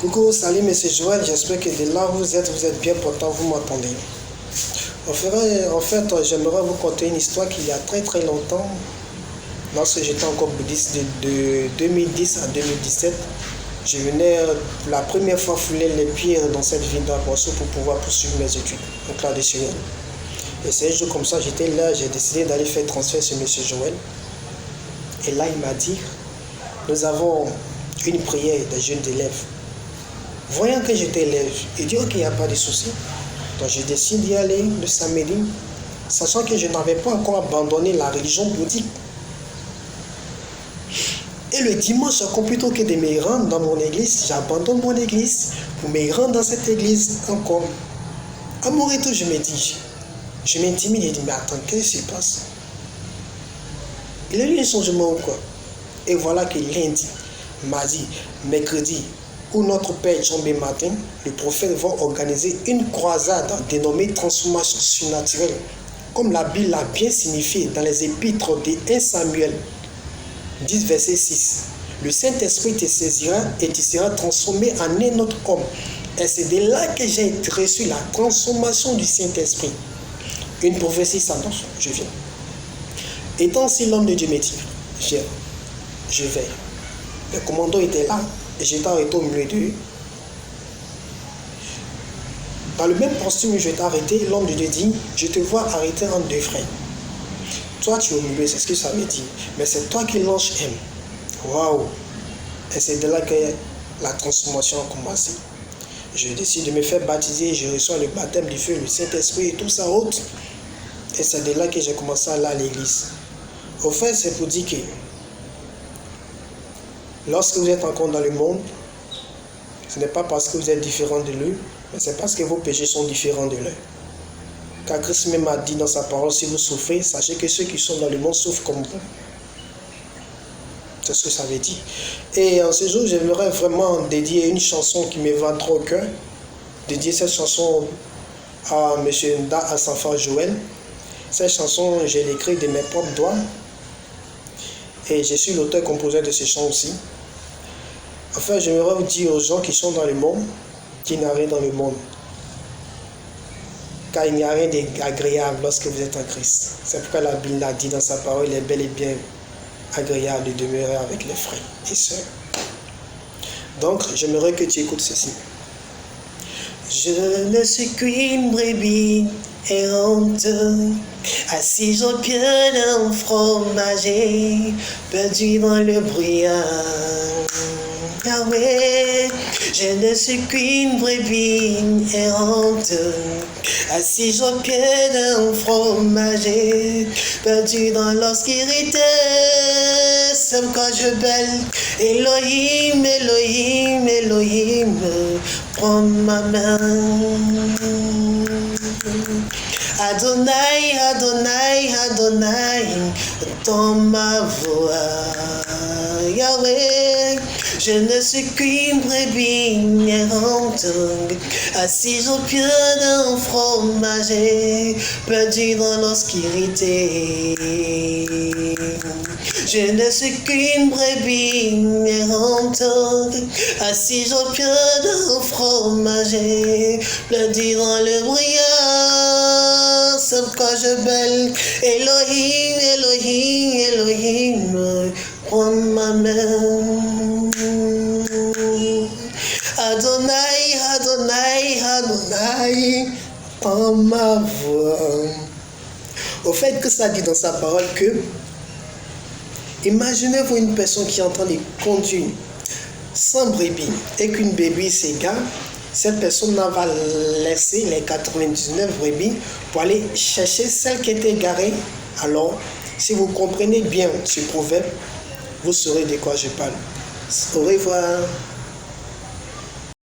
Coucou, salut Monsieur Joël, j'espère que de là où vous êtes bien portant, vous m'entendez. En fait, j'aimerais vous conter une histoire qu'il y a très longtemps, lorsque j'étais encore bouddhiste de 2010 à 2017. Je venais la première fois fouler les pieds dans cette ville d'Abosso pour pouvoir poursuivre mes études au classe de Syrie. Et c'est un jour comme ça, j'étais là, j'ai décidé d'aller faire transfert sur Monsieur Joël. Et là, il m'a dit, nous avons une prière des jeunes élèves. Voyant que j'étais élève, il dit ok, il n'y a pas de souci. Donc je décide d'y aller le samedi, sachant que je n'avais pas encore abandonné la religion bouddhique. Et le dimanche, plutôt que de me rendre dans mon église, j'abandonne mon église pour me rendre dans cette église encore. À mon retour, je m'intimide et je dis, mais attends, qu'est-ce qui se passe? Il a eu un changement ou quoi? Et voilà que lundi, mardi, mercredi, où notre Père Jean-B. Martin, le prophète, va organiser une croisade dénommée transformation surnaturelle, comme la Bible l'a bien signifié dans les épîtres de 1 Samuel 10, verset 6. Le Saint-Esprit te saisira et tu seras transformé en un autre homme. Et c'est de là que j'ai reçu la transformation du Saint-Esprit. Une prophétie s'annonce, je viens. Étant si l'homme de Dieu me dit, je vais. Le commandant était là. Et j'étais arrêté au milieu d'eux. Dans le même costume où j'étais arrêté, l'homme de Dieu dit, je te vois arrêté en deux frères. Toi tu es au milieu, c'est ce que ça veut dire. Mais c'est toi qui l'ange aime. Waouh! Et c'est de là que la transformation a commencé. Je décide de me faire baptiser, je reçois le baptême du feu, le Saint-Esprit et tout ça autre. Et c'est de là que j'ai commencé à aller à l'église. Au fait, c'est pour dire que lorsque vous êtes encore dans le monde, ce n'est pas parce que vous êtes différent de lui, mais c'est parce que vos péchés sont différents de lui. Car Christ même a dit dans sa parole, si vous souffrez, sachez que ceux qui sont dans le monde souffrent comme vous. C'est ce que ça veut dire. Et en ce jour, j'aimerais vraiment dédier une chanson qui me va trop au cœur. Dédier cette chanson à M. Nda, à son frère Joël. Cette chanson, je l'ai écrite de mes propres doigts. Et je suis l'auteur-compositeur de ce chant aussi. Enfin, j'aimerais vous dire aux gens qui sont dans le monde, qu'il n'y a rien dans le monde. Car il n'y a rien d'agréable lorsque vous êtes en Christ. C'est pourquoi la Bible a dit dans sa parole, il est bel et bien agréable de demeurer avec les frères et sœurs. Donc, j'aimerais que tu écoutes ceci. Je ne suis qu'une brebis errante, assise au pied d'un fromager, perdu dans le brouillard. Yahweh, je ne suis qu'une brebis errante, assise au pied d'un fromager, perdu dans l'obscurité. C'est pourquoi je belle, Elohim, Elohim, Elohim, prends ma main. Adonai, Adonai, Adonai, dans ma voix. Yahweh, je ne suis qu'une brebis errante, assise au pied d'un fromager, perdu dans l'obscurité. Je ne suis qu'une brebis errante, assise au pied d'un fromager, perdu dans le brouillard. C'est pourquoi je belle, Elohim, Elohim, Elohim, prends ma main. Adonai, Adonai, Adonai, prends ma voix. Au fait que ça dit dans sa parole que, imaginez-vous une personne qui est en train de conduire sans brebis et qu'une brebis s'égare. Cette personne va laisser les 99 brebis pour aller chercher celle qui était égarée. Alors, si vous comprenez bien ce proverbe, vous saurez de quoi je parle. Au revoir.